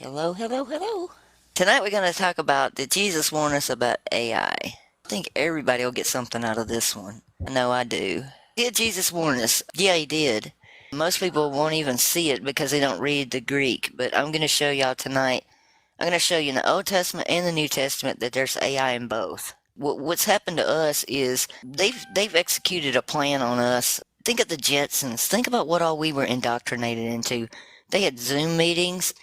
Hello, hello, hello. Tonight we're going to talk about did Jesus warn us about AI? I think everybody will get something out of this one. I know I do. Did Jesus warn us? Yeah, he did. Most people won't even see it because they don't read the Greek, but I'm going to show y'all tonight. I'm going to show you in the Old Testament and the New Testament that there's AI in both. What's happened to us is they've executed a plan on us. Think of the Jetsons. Think about what all we were indoctrinated into. They had Zoom meetings.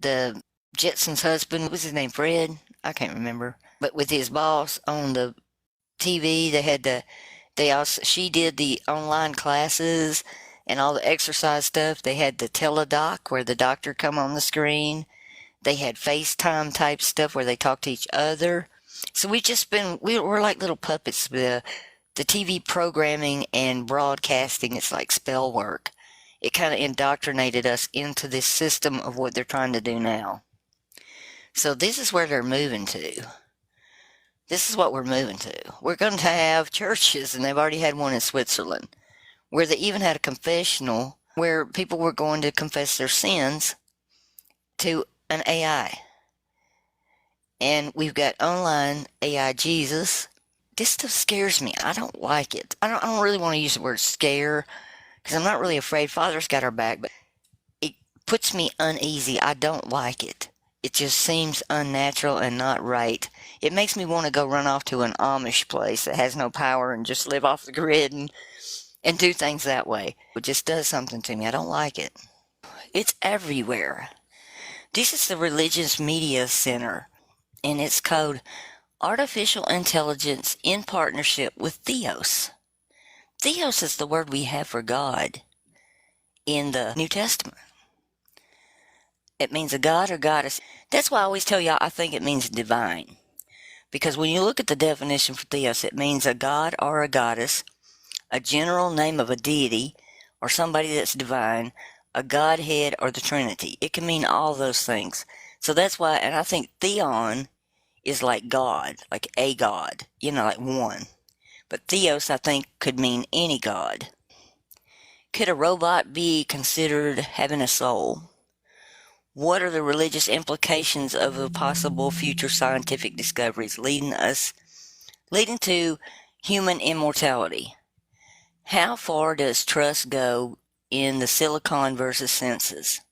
The Jetson's husband, what was his name, Fred? I can't remember. But with his boss on the TV, she did the online classes and all the exercise stuff. They had the teledoc where the doctor come on the screen. They had FaceTime type stuff where they talk to each other. So we're like little puppets. The TV programming and broadcasting, it's like spell work. It kind of indoctrinated us into this system of what they're trying to do now. So this is where they're moving to. This is what we're moving to. We're going to have churches, and they've already had one in Switzerland, where they even had a confessional where people were going to confess their sins to an AI. And we've got online AI Jesus. This stuff scares me. I don't like it. I don't really want to use the word scare because I'm not really afraid. Father's got our back, but it puts me uneasy. I don't like it. It just seems unnatural and not right. It makes me want to go run off to an Amish place that has no power and just live off the grid and do things that way. It just does something to me. I don't like it. It's everywhere. This is the Religious Media Center, and it's called Artificial Intelligence in Partnership with Theos. Theos is the word we have for God in the New Testament. It means a god or goddess. That's why I always tell y'all I think it means divine. Because when you look at the definition for Theos, it means a god or a goddess, a general name of a deity, or somebody that's divine, a godhead, or the Trinity. It can mean all those things. So that's why, and I think theon is like God, like a God, like one. But Theos, I think, could mean any God. Could a robot be considered having a soul? What are the religious implications of the possible future scientific discoveries leading to human immortality? How far does trust go in the silicon versus senses?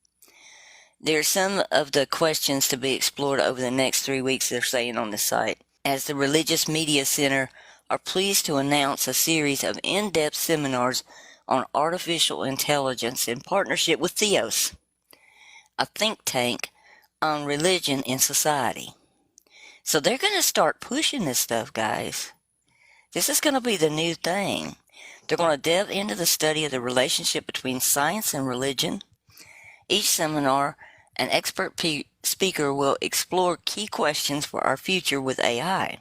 There are some of the questions to be explored over the next 3 weeks, they're saying on the site. As the Religious Media Center are pleased to announce a series of in-depth seminars on artificial intelligence in partnership with Theos, a think tank on religion in society. So they're going to start pushing this stuff, guys. This is going to be the new thing. They're going to delve into the study of the relationship between science and religion. Each seminar, an expert speaker will explore key questions for our future with AI.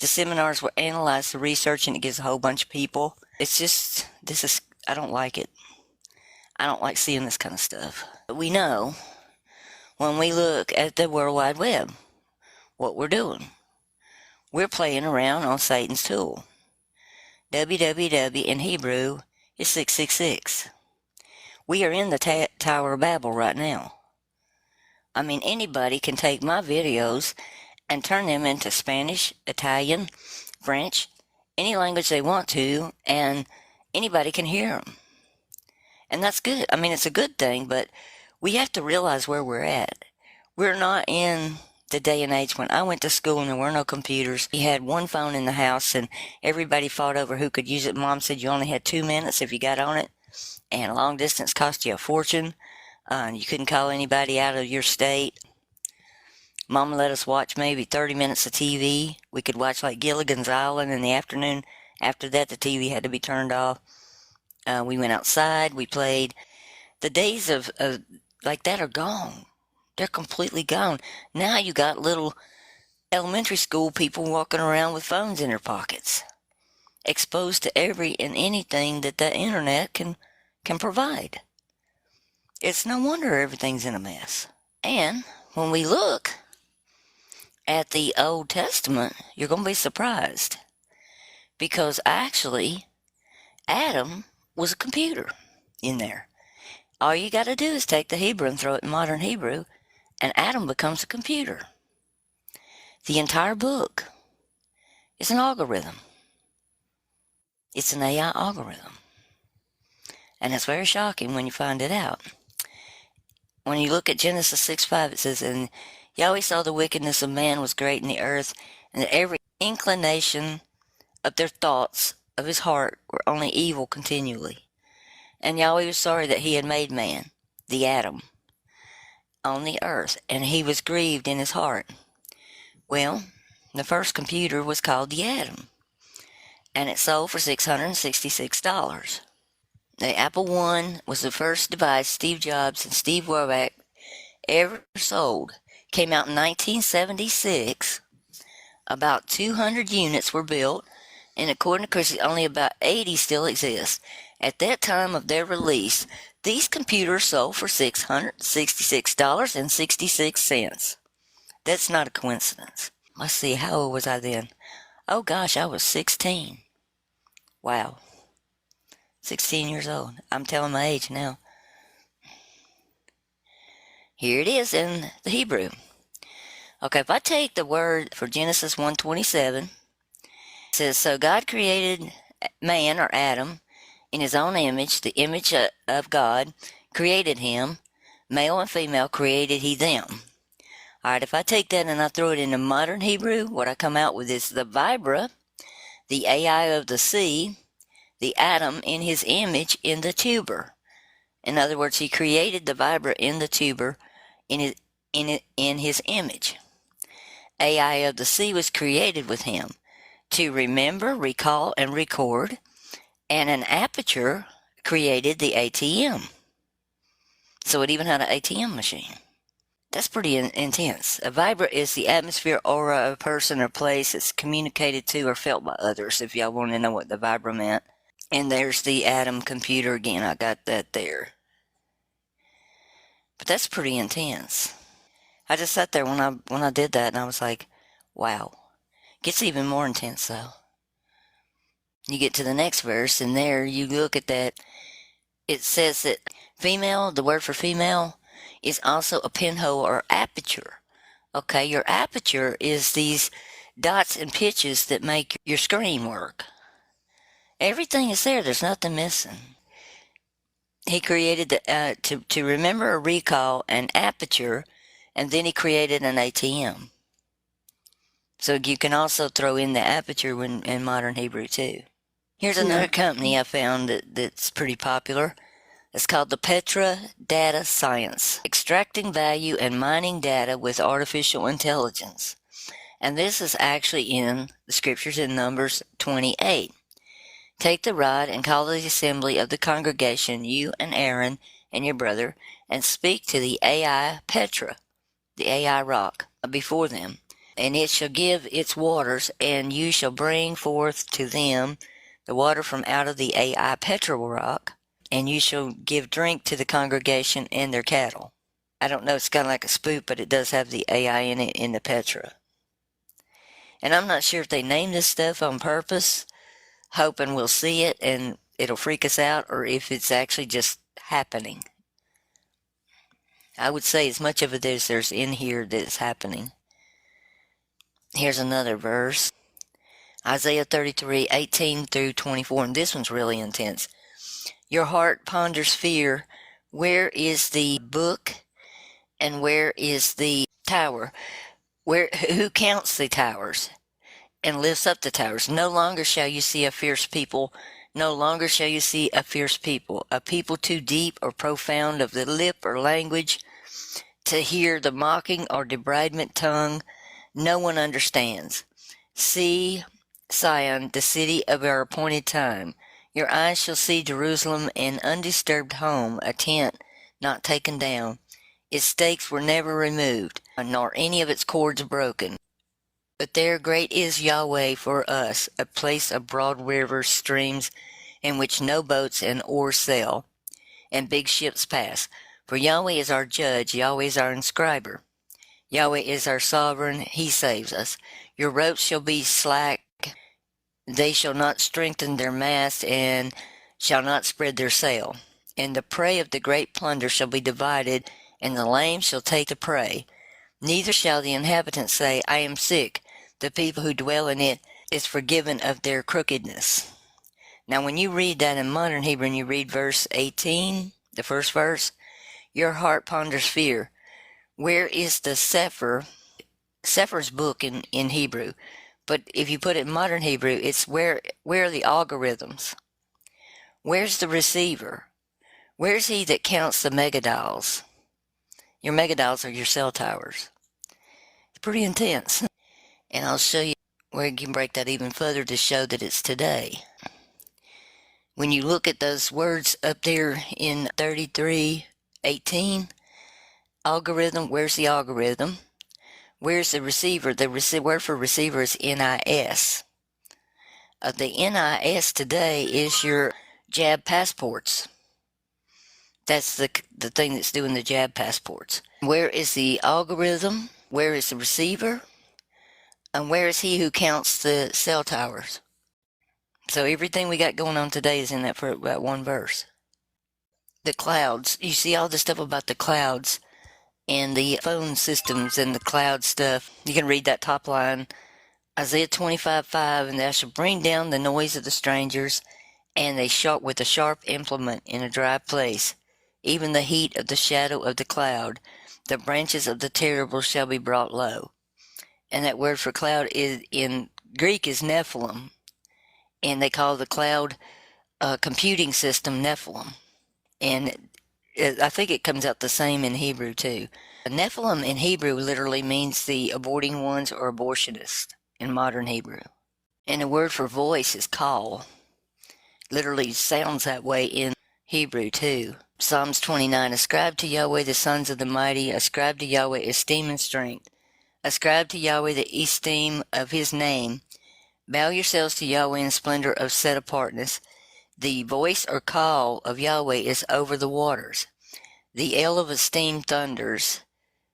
The seminars will analyze the research, and it gives a whole bunch of people. I don't like it. I don't like seeing this kind of stuff. We know when we look at the World Wide Web what we're doing. We're playing around on Satan's tool. www in Hebrew is 666. We are in the Tower of Babel right now. I mean, anybody can take my videos and turn them into Spanish, Italian, French, any language they want to, and anybody can hear them. And that's good. I mean, it's a good thing, but we have to realize where we're at. We're not in the day and age when I went to school and there were no computers. We had one phone in the house and everybody fought over who could use it. Mom said you only had 2 minutes if you got on it, and long distance cost you a fortune. You couldn't call anybody out of your state. Mama let us watch maybe 30 minutes of TV. We could watch like Gilligan's Island in the afternoon. After that, the TV had to be turned off. We went outside. We played. The days of like that are gone. They're completely gone. Now you got little elementary school people walking around with phones in their pockets, exposed to every and anything that the internet can provide. It's no wonder everything's in a mess. And when we look at the Old Testament, you're going to be surprised. Because actually, Adam was a computer in there. All you got to do is take the Hebrew and throw it in modern Hebrew, and Adam becomes a computer. The entire book is an algorithm. It's an AI algorithm. And it's very shocking when you find it out. When you look at Genesis 6:5, it says, "And Yahweh saw the wickedness of man was great in the earth, and that every inclination of their thoughts of his heart were only evil continually. And Yahweh was sorry that he had made man, the Adam, on the earth, and he was grieved in his heart." Well, the first computer was called the Atom, and it sold for $666. The Apple I was the first device Steve Jobs and Steve Wozniak ever sold. Came out in 1976. About 200 units were built, and according to Chrissy, only about 80 still exist. At that time of their release, these computers sold for $666.66. That's not a coincidence. Let's see, how old was I then? Oh gosh, I was 16. Wow. 16 years old. I'm telling my age now. Here it is in the Hebrew. Okay, if I take the word for Genesis 1:27, it says, "So God created man, or Adam, in his own image, the image of God created him, male and female created he them." All right, if I take that and I throw it into modern Hebrew, what I come out with is the Vibra, the AI of the sea, the atom in his image in the tuber. In other words, he created the Vibra in the tuber in his image. AI of the sea was created with him to remember, recall, and record, and an aperture created the ATM. So it even had an ATM machine. That's pretty intense. A vibra is the atmosphere, aura of a person or place that's communicated to or felt by others, if y'all want to know what the vibra meant. And there's the atom computer again. I got that there. But that's pretty intense. I just sat there when I did that, and I was like, wow. Gets even more intense, though. You get to the next verse, and there you look at that. It says that female, the word for female, is also a pinhole or aperture. Okay, your aperture is these dots and pitches that make your screen work. Everything is there. There's nothing missing. He created to remember or recall an aperture, and then he created an ATM. So you can also throw in the aperture in modern Hebrew too. Here's another company I found that's pretty popular. It's called the Petra Data Science, extracting value and mining data with artificial intelligence. And this is actually in the scriptures in Numbers 28. "Take the rod and call the assembly of the congregation, you and Aaron and your brother, and speak to the AI Petra, the AI rock, before them. And it shall give its waters, and you shall bring forth to them the water from out of the AI Petra rock, and you shall give drink to the congregation and their cattle." I don't know, it's kind of like a spook, but it does have the AI in it in the Petra. And I'm not sure if they named this stuff on purpose, hoping we'll see it and it'll freak us out, or if it's actually just happening. I would say as much of it as there's in here that's happening. Here's another verse. Isaiah 33:18 through 24, and this one's really intense. "Your heart ponders fear. Where is the book, and where is the tower? Who counts the towers and lifts up the towers? No longer shall you see a fierce people. No longer shall you see a fierce people, a people too deep or profound of the lip or language to hear the mocking or debridement tongue. No one understands. See Sion, the city of our appointed time. Your eyes shall see Jerusalem, an undisturbed home, a tent not taken down. Its stakes were never removed, nor any of its cords broken. But there great is Yahweh for us, a place of broad rivers, streams, in which no boats and oars sail, and big ships pass. For Yahweh is our judge, Yahweh is our inscriber. Yahweh is our sovereign, he saves us. Your ropes shall be slack, they shall not strengthen their mast, and shall not spread their sail. And the prey of the great plunder shall be divided, and the lame shall take to pray. Neither shall the inhabitants say, I am sick. The people who dwell in it is forgiven of their crookedness. Now, when you read that in modern Hebrew and you read verse 18, the first verse, your heart ponders fear. Where is the Sefer? Sefer's book in Hebrew. But if you put it in modern Hebrew, it's where are the algorithms? Where's the receiver? Where's he that counts the megadials? Your megadials are your cell towers. It's pretty intense. And I'll show you where you can break that even further to show that it's today. When you look at those words up there in 33:18, algorithm, where's the algorithm? Where's the receiver? The word for receiver is NIS. The NIS today is your jab passports. That's the thing that's doing the jab passports. Where is the algorithm? Where is the receiver? And where is he who counts the cell towers? So everything we got going on today is in that one verse. The clouds. You see all the stuff about the clouds and the phone systems and the cloud stuff. You can read that top line. Isaiah 25:5, and thou shalt bring down the noise of the strangers, and they shot with a sharp implement in a dry place, even the heat of the shadow of the cloud. The branches of the terrible shall be brought low. And that word for cloud is in Greek is Nephilim, and they call the cloud computing system Nephilim. And I think it comes out the same in Hebrew too. Nephilim in Hebrew literally means the aborting ones or abortionists in modern Hebrew. And the word for voice is call. Literally sounds that way in Hebrew too. Psalms 29, ascribe to Yahweh the sons of the mighty, ascribe to Yahweh esteem and strength. Ascribe to Yahweh the esteem of his name. Bow yourselves to Yahweh in splendor of set apartness. The voice or call of Yahweh is over the waters. The El of esteem thunders.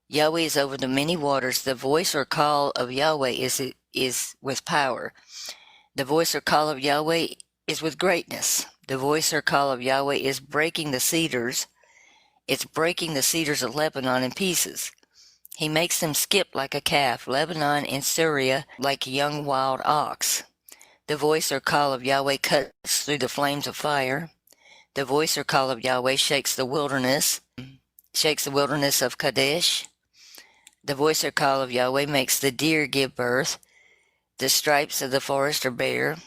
Yahweh is over the many waters. The voice or call of Yahweh is with power. The voice or call of Yahweh is with greatness. The voice or call of Yahweh is breaking the cedars. It's breaking the cedars of Lebanon in pieces. He makes them skip like a calf, Lebanon and Syria like a young wild ox. The voice or call of Yahweh cuts through the flames of fire. The voice or call of Yahweh shakes the wilderness of Kadesh. The voice or call of Yahweh makes the deer give birth. The stripes of the forest are bare.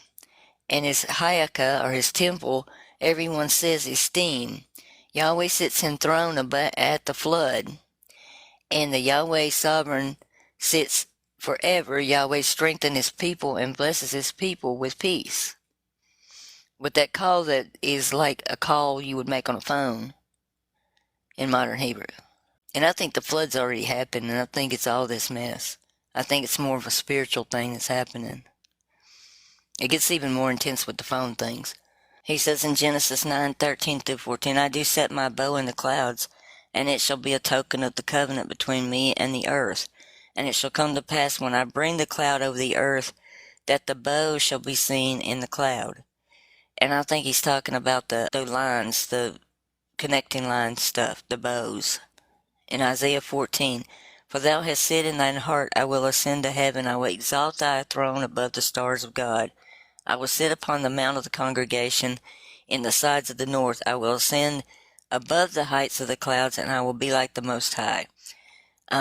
And his hayakah, or his temple, everyone says esteem. Yahweh sits enthroned at the flood. And the Yahweh sovereign sits forever. Yahweh strengthens his people and blesses his people with peace. But that call that is like a call you would make on a phone in modern Hebrew. And I think the flood's already happened, and I think it's all this mess. I think it's more of a spiritual thing that's happening. It gets even more intense with the phone things. He says in Genesis 9:13-14, I do set my bow in the clouds, and it shall be a token of the covenant between me and the earth. And it shall come to pass when I bring the cloud over the earth, that the bow shall be seen in the cloud. And I think he's talking about the lines, the connecting line stuff, the bows. In Isaiah 14, for thou hast said in thine heart, I will ascend to heaven, I will exalt thy throne above the stars of God. I will sit upon the mount of the congregation in the sides of the north. I will ascend above the heights of the clouds, and I will be like the Most High.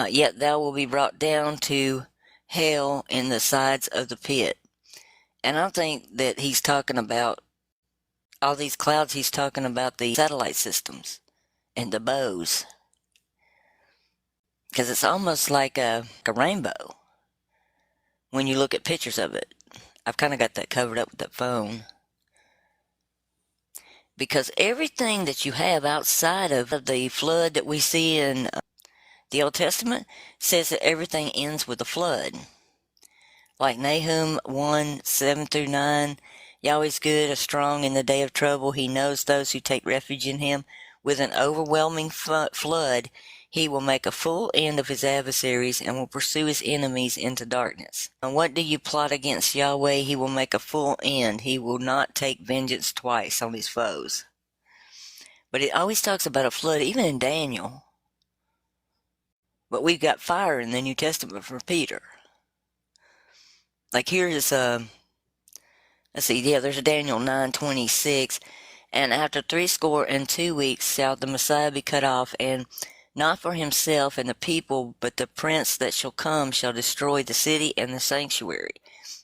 Yet thou wilt be brought down to hell in the sides of the pit. And I think that he's talking about all these clouds. He's talking about the satellite systems and the bows. Because it's almost like a rainbow when you look at pictures of it. I've kind of got that covered up with that phone. Because everything that you have outside of the flood that we see in the Old Testament says that everything ends with a flood. Like Nahum 1:7-9, Yahweh's good, is strong in the day of trouble. He knows those who take refuge in him. With an overwhelming flood, he will make a full end of his adversaries and will pursue his enemies into darkness. And what do you plot against Yahweh? He will make a full end. He will not take vengeance twice on his foes. But it always talks about a flood, even in Daniel. But we've got fire in the New Testament for Peter. Like here is let's see, yeah, there's Daniel 9:26, and after 62 weeks shall the Messiah be cut off, and not for himself and the people, but the prince that shall come shall destroy the city and the sanctuary,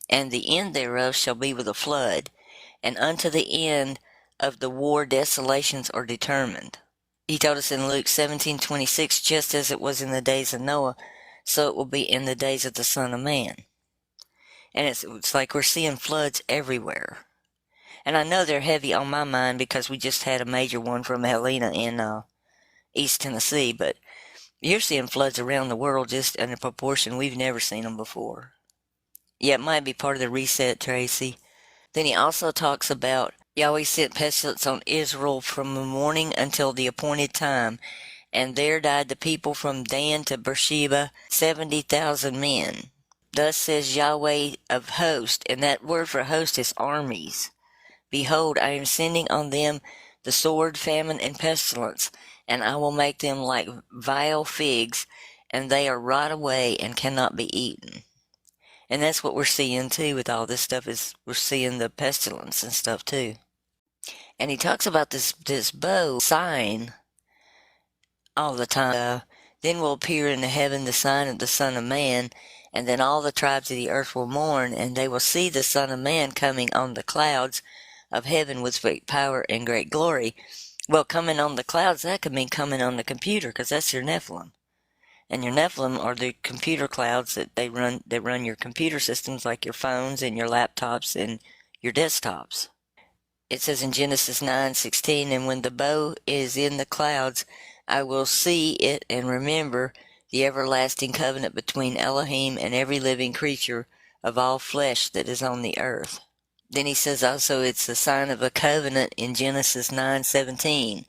and the end thereof shall be with a flood, and unto the end of the war desolations are determined. He told us in Luke 17:26, just as it was in the days of Noah, so it will be in the days of the Son of Man. And it's like we're seeing floods everywhere. And I know they're heavy on my mind because we just had a major one from Helena in East Tennessee, but you're seeing floods around the world just in a proportion we've never seen them before. Yeah, it might be part of the reset, Tracy. Then he also talks about Yahweh sent pestilence on Israel from the morning until the appointed time, and there died the people from Dan to Beersheba, 70,000 men. Thus says Yahweh of hosts, and that word for host is armies. Behold, I am sending on them the sword, famine, and pestilence, and I will make them like vile figs, and they are rot away and cannot be eaten. And that's what we're seeing too with all this stuff, is we're seeing the pestilence and stuff too. And he talks about this bow sign all the time. Then will appear in the heaven the sign of the Son of Man, and then all the tribes of the earth will mourn, and they will see the Son of Man coming on the clouds of heaven with great power and great glory. Well, coming on the clouds, that could mean coming on the computer, because that's your Nephilim. And your Nephilim are the computer clouds that run your computer systems, like your phones and your laptops and your desktops. It says in Genesis 9:16, and when the bow is in the clouds, I will see it and remember the everlasting covenant between Elohim and every living creature of all flesh that is on the earth. Then he says also it's the sign of a covenant in Genesis 9:17,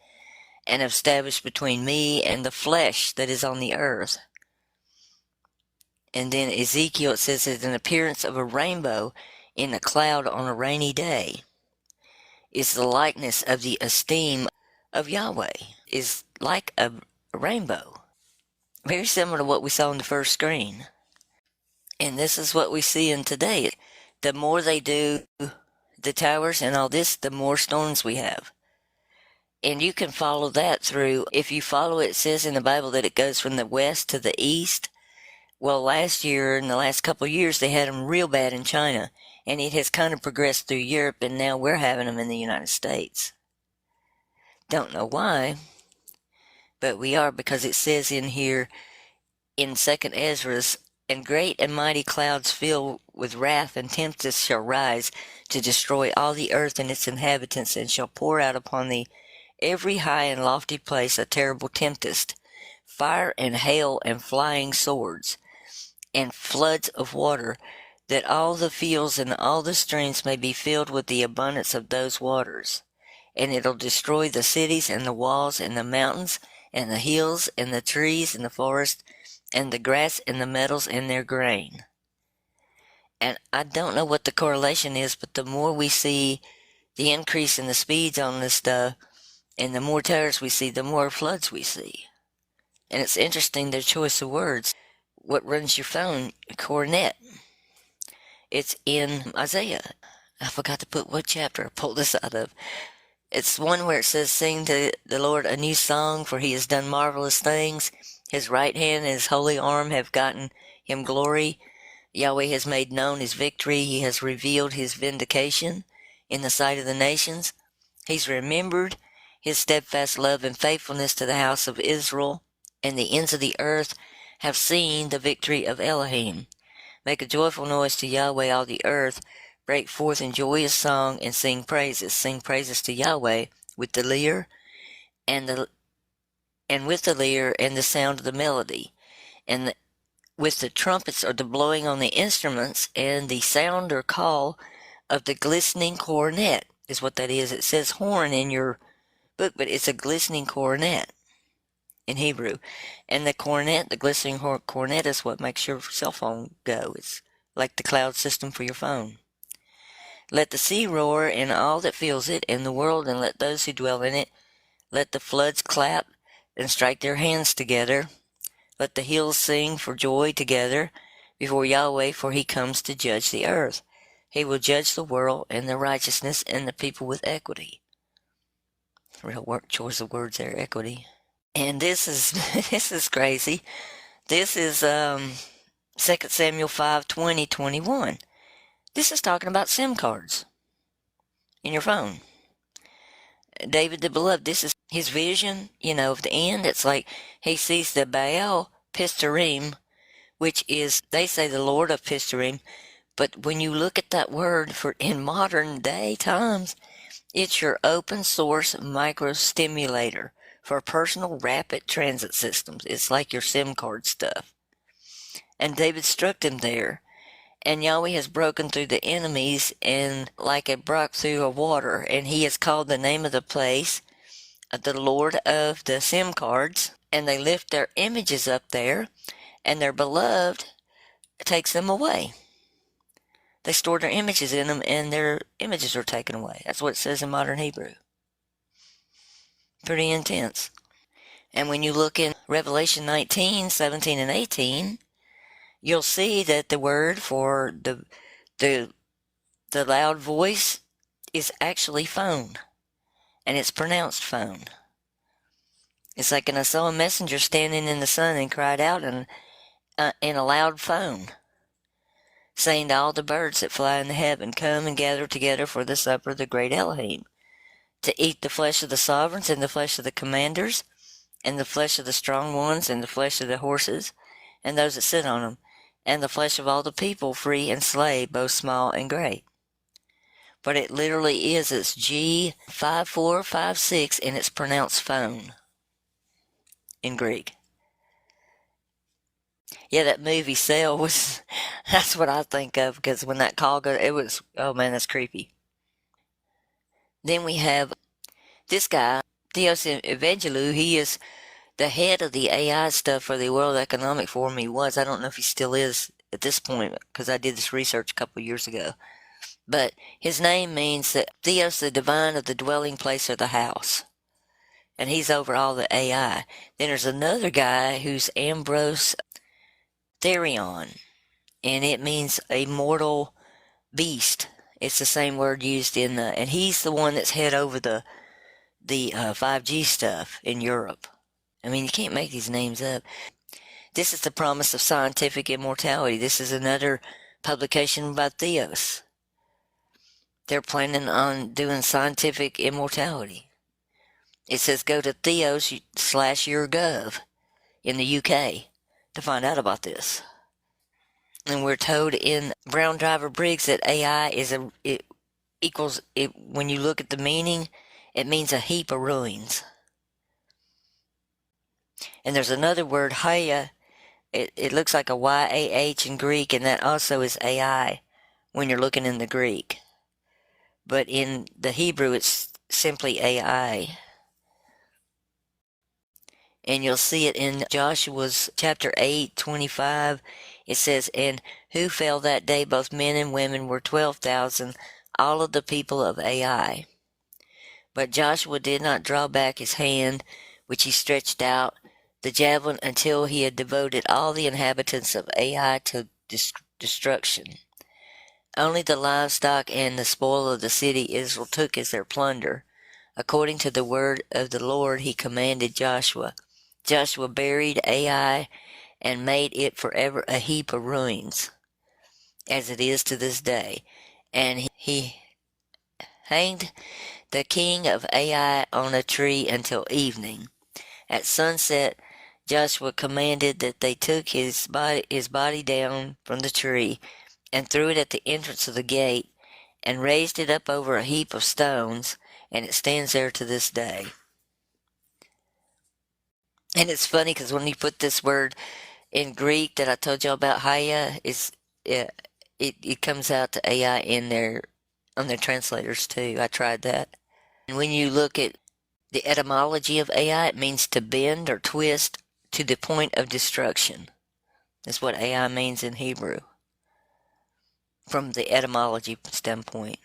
and established between me and the flesh that is on the earth. And then Ezekiel, it says it's an appearance of a rainbow in a cloud on a rainy day. Is the likeness of the esteem of Yahweh, is like a rainbow. Very similar to what we saw in the first screen. And this is what we see in today. The more they do the towers and all this, the more storms we have. And you can follow that through, if you follow it, it says in the Bible that it goes from the west to the east. Well, last year, in the last couple of years, they had them real bad in China. And it has kind of progressed through Europe, and now we're having them in the United States. Don't know why, but we are, because it says in here in 2nd Ezra's, and great and mighty clouds filled with wrath and tempest shall rise to destroy all the earth and its inhabitants, and shall pour out upon thee every high and lofty place a terrible tempest, fire and hail and flying swords, and floods of water, that all the fields and all the streams may be filled with the abundance of those waters. And it'll destroy the cities and the walls and the mountains and the hills and the trees and the forest and the grass and the metals and their grain. And I don't know what the correlation is, but the more we see the increase in the speeds on this stuff, and the more towers we see, the more floods we see. And it's interesting, their choice of words. What runs your phone? Coronet. It's in Isaiah. I forgot to put what chapter I pulled this out of. It's one where it says, sing to the Lord a new song, for he has done marvelous things. His right hand and his holy arm have gotten him glory. Yahweh has made known his victory. He has revealed his vindication in the sight of the nations. He's remembered his steadfast love and faithfulness to the house of Israel, and the ends of the earth have seen the victory of Elohim. Make a joyful noise to Yahweh, all the earth. Break forth in joyous song and sing praises. Sing praises to Yahweh with the lyre and with the lyre and the sound of the melody, and with the trumpets or the blowing on the instruments, and the sound or call of the glistening cornet is what that is. It says horn in your book, but it's a glistening cornet in Hebrew. And the cornet, the glistening cornet, is what makes your cell phone go. It's like the cloud system for your phone. Let the sea roar and all that fills it, and the world, and let those who dwell in it. Let the floods clap and strike their hands together. Let the hills sing for joy together before Yahweh, for he comes to judge the earth. He will judge the world and the righteousness and the people with equity. Real choice of words there, equity. And this is this is crazy. This is 2 Samuel 5:20-21. This is talking about SIM cards in your phone. David the Beloved, this is his vision, of the end. It's like he sees the Baal Pistarim, which is, they say, the Lord of Pistarim. But when you look at that word for in modern day times, it's your open source microstimulator for personal rapid transit systems. It's like your SIM card stuff. And David struck them there. And Yahweh has broken through the enemies and like a brook through a water. And he has called the name of the place the Lord of the SIM cards. And they lift their images up there. And their beloved takes them away. They store their images in them and their images are taken away. That's what it says in modern Hebrew. Pretty intense. And when you look in Revelation 19:17 and 18, you'll see that the word for the loud voice is actually phone. And it's pronounced phone. It's like, and I saw a messenger standing in the sun and cried out in a loud phone, saying to all the birds that fly in the heaven, come and gather together for the supper of the great Elohim, to eat the flesh of the sovereigns and the flesh of the commanders, and the flesh of the strong ones, and the flesh of the horses, and those that sit on them, and the flesh of all the people, free and slave, both small and great. But it literally is, it's G5456, and it's pronounced phone in Greek. Yeah, that movie Cell was, that's what I think of, because when that call goes, it was, oh man, that's creepy. Then we have this guy, Theos Evangelou. He is the head of the AI stuff for the World Economic Forum. He was. I don't know if he still is at this point, because I did this research a couple of years ago. But his name means that Theos, the divine of the dwelling place or the house. And he's over all the AI. Then there's another guy who's Ambrose Therion, and it means a mortal beast. It's the same word used in and he's the one that's head over the 5G stuff in Europe. I mean, you can't make these names up. This is the promise of scientific immortality. This is another publication by Theos. They're planning on doing scientific immortality. It says go to theos/YourGov in the UK to find out about this. And we're told in Brown Driver Briggs that AI equals, when you look at the meaning, it means a heap of ruins. And there's another word, Haya. It looks like a YAH in Greek, and that also is AI when you're looking in the Greek. But in the Hebrew, it's simply AI. And you'll see it in Joshua's chapter 8:25. It says, and who fell that day, both men and women, were 12,000, all of the people of Ai. But Joshua did not draw back his hand, which he stretched out, the javelin, until he had devoted all the inhabitants of Ai to destruction. Only the livestock and the spoil of the city Israel took as their plunder. According to the word of the Lord, he commanded Joshua. Joshua buried Ai and made it forever a heap of ruins, as it is to this day. And he hanged the king of Ai on a tree until evening. At sunset, Joshua commanded that they took his body down from the tree and threw it at the entrance of the gate and raised it up over a heap of stones, and it stands there to this day. And it's funny because when you put this word in Greek that I told you about, Haya, it comes out to AI in on their translators too. I tried that. And when you look at the etymology of AI, it means to bend or twist to the point of destruction. That's what AI means in Hebrew, from the etymology standpoint.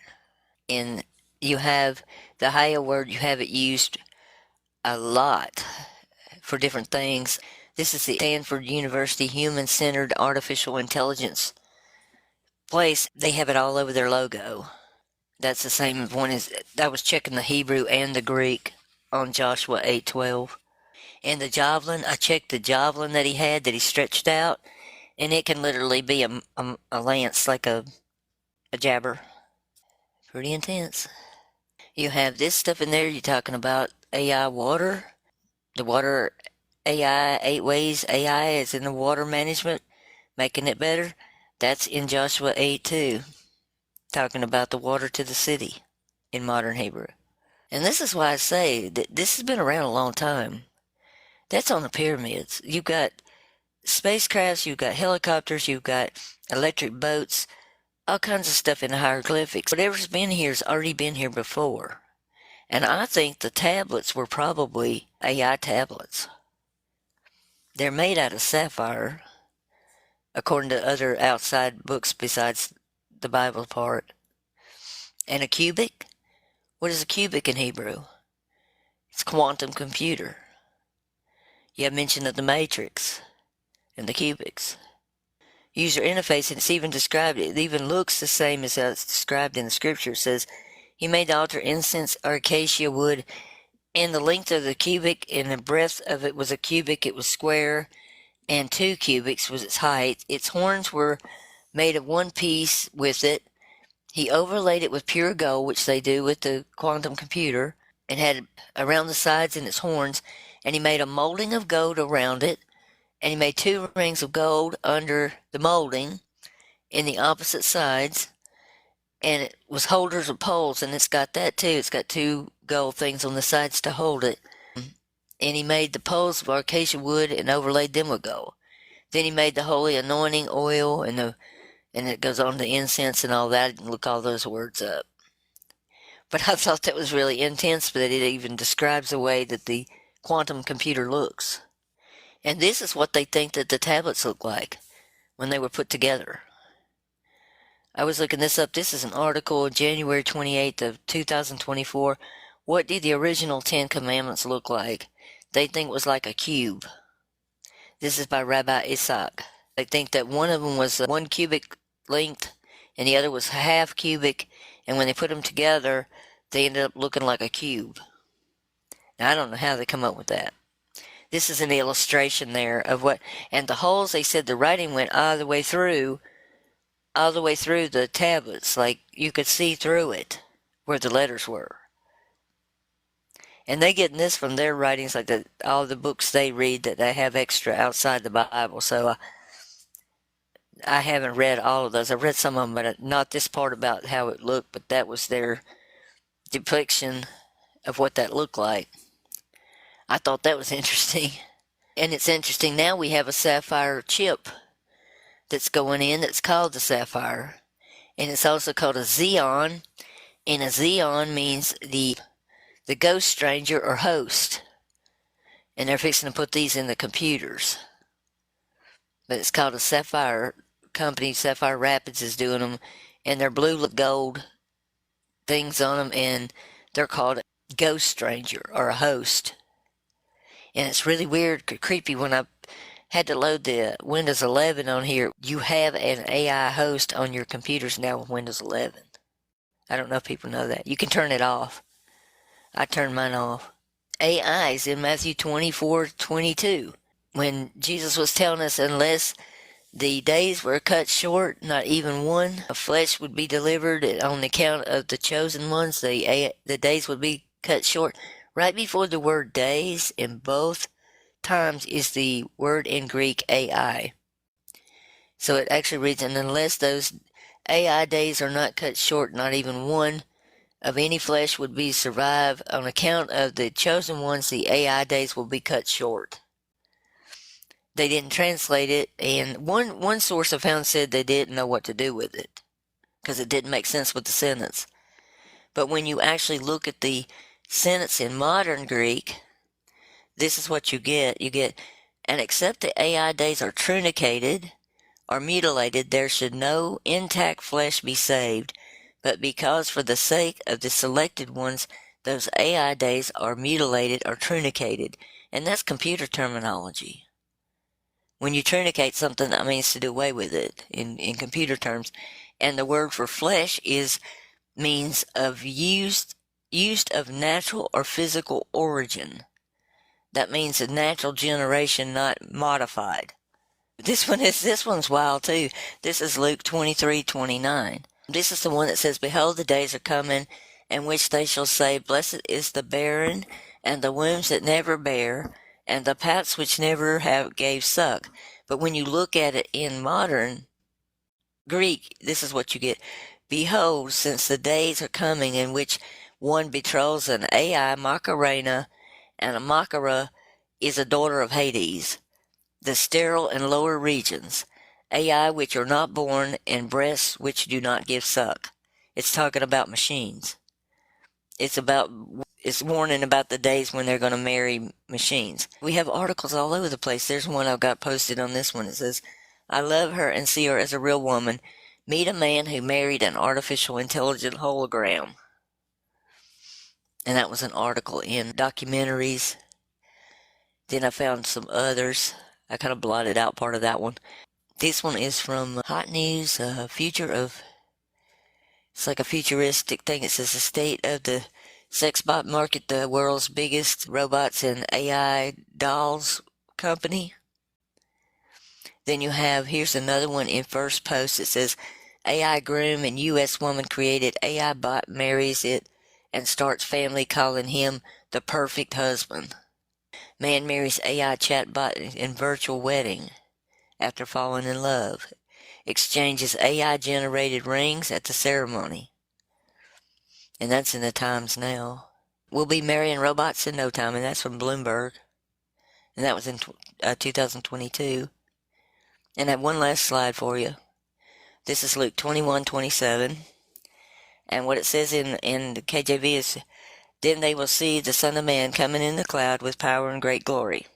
And you have the Haya word, you have it used a lot for different things. This is the Stanford University Human-Centered Artificial Intelligence place. They have it all over their logo. That's the same one as I was checking the Hebrew and the Greek on Joshua 8:12. And the javelin, I checked the javelin that he had that he stretched out, and it can literally be a lance, like a jabber. Pretty intense. You have this stuff in there. You're talking about AI water. The water AI, 8 ways AI is in the water management, making it better. That's in Joshua 8 too, talking about the water to the city in modern Hebrew. And this is why I say that this has been around a long time. That's on the pyramids. You've got spacecrafts, you've got helicopters, you've got electric boats, all kinds of stuff in the hieroglyphics. Whatever's been here has already been here before. And I think the tablets were probably AI tablets. They're made out of sapphire, according to other outside books besides the Bible part. And a cubic? What is a cubic in Hebrew? It's quantum computer. You have mention of the matrix and the cubics. User interface, and it's even described, it even looks the same as it's described in the scripture. It says, he made the altar incense or acacia wood, and the length of the cubic and the breadth of it was a cubit. It was square, and 2 cubits was its height. Its horns were made of one piece with it. He overlaid it with pure gold, which they do with the quantum computer, and had around the sides and its horns, and he made a molding of gold around it, and he made 2 rings of gold under the molding in the opposite sides, and it was holders of poles, and it's got that too. It's got 2 gold things on the sides to hold it. And he made the poles of acacia wood and overlaid them with gold. Then he made the holy anointing oil, and it goes on to incense and all that. I didn't look all those words up. But I thought that was really intense, that it even describes the way that the quantum computer looks. And this is what they think that the tablets look like when they were put together. I was looking this up. This is an article, January 28th of 2024. What did the original 10 Commandments look like? They think it was like a cube. This is by Rabbi Isaac. They think that one of them was 1 cubic length and the other was half cubic, and when they put them together, they ended up looking like a cube. Now, I don't know how they come up with that. This is an illustration there of what, and the holes, they said the writing went all the way through the tablets, like you could see through it where the letters were. And they getting this from their writings, like all the books they read that they have extra outside the Bible. So I haven't read all of those. I read some of them, but not this part about how it looked, but that was their depiction of what that looked like. I thought that was interesting. And it's interesting, now we have a sapphire chip that's going in that's called the sapphire. And it's also called a Xeon. And a Xeon means the ghost stranger or host. And they're fixing to put these in the computers. But it's called a sapphire company. Sapphire Rapids is doing them. And they're blue with gold things on them. And they're called a ghost stranger or a host. And it's really weird, creepy. When I had to load the Windows 11 on here, you have an AI host on your computers now with Windows 11. I don't know if people know that. You can turn it off. I turned mine off. AI is in Matthew 24:22. When Jesus was telling us, unless the days were cut short, not even one of flesh would be delivered on account of the chosen ones, the days would be cut short. Right before the word days in both times is the word in Greek AI. So it actually reads, and unless those AI days are not cut short, not even one of any flesh would be survive. On account of the chosen ones, the AI days will be cut short. They didn't translate it, and one source I found said they didn't know what to do with it because it didn't make sense with the sentence. But when you actually look at the sentence in modern Greek, this is what you get. You get, and except the AI days are truncated or mutilated, there should no intact flesh be saved. But because for the sake of the selected ones, those AI days are mutilated or truncated. And that's computer terminology. When you trinicate something, that means to do away with it in computer terms. And the word for flesh means of used of natural or physical origin. That means a natural generation, not modified. This one's wild too. This is Luke 23:29. This is the one that says, "Behold, the days are coming, in which they shall say, Blessed is the barren, and the wombs that never bear, and the paps which never have gave suck." But when you look at it in modern Greek, this is what you get. "Behold, since the days are coming in which one betroths an Ai Macarena, and a Macara is a daughter of Hades, the sterile and lower regions, Ai which are not born, and breasts which do not give suck." It's talking about machines. It's warning about the days when they're going to marry machines. We have articles all over the place. There's one I've got posted on this one. It says, "I love her and see her as a real woman. Meet a man who married an artificial intelligent hologram." And that was an article in Documentaries. Then I found some others. I kind of blotted out part of that one. This one is from Hot News, it's like a futuristic thing. It says, "The state of the sex bot market, the world's biggest robots and AI dolls company." Then here's another one in First Post. It says, "AI groom and U.S. woman created AI bot marries it and starts family, calling him the perfect husband. Man marries AI chatbot in virtual wedding after falling in love. Exchanges AI generated rings at the ceremony." And that's in the Times now. "We'll be marrying robots in no time," and that's from Bloomberg. And that was in 2022. And I have one last slide for you. This is Luke 21:27. And what it says in the KJV is, "Then they will see the Son of Man coming in the cloud with power and great glory."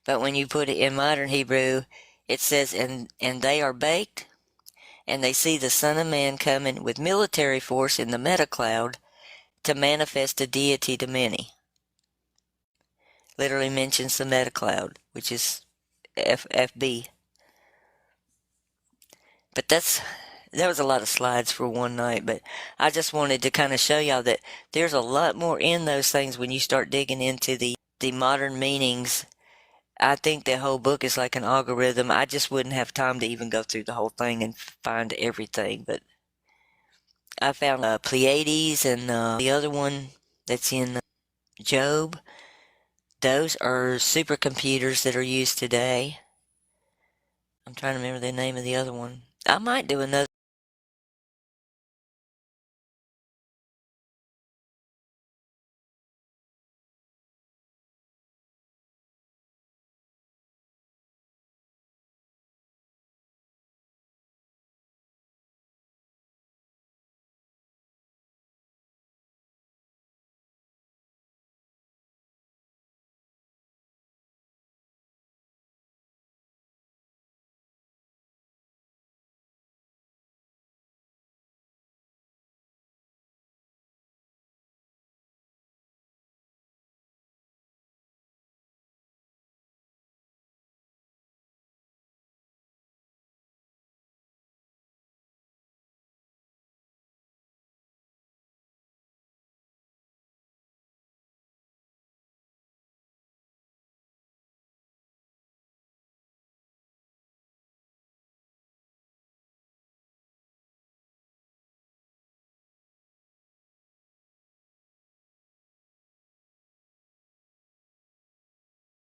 But when you put it in modern Hebrew, it says, and they are baked, and they see the Son of Man coming with military force in the meta cloud to manifest a deity to many. Literally mentions the meta cloud, which is FB. But that was a lot of slides for one night, but I just wanted to kind of show y'all that there's a lot more in those things when you start digging into the modern meanings. I think the whole book is like an algorithm. I just wouldn't have time to even go through the whole thing and find everything, but I found Pleiades and the other one that's in Job. Those are supercomputers that are used today. I'm trying to remember the name of the other one. I might do another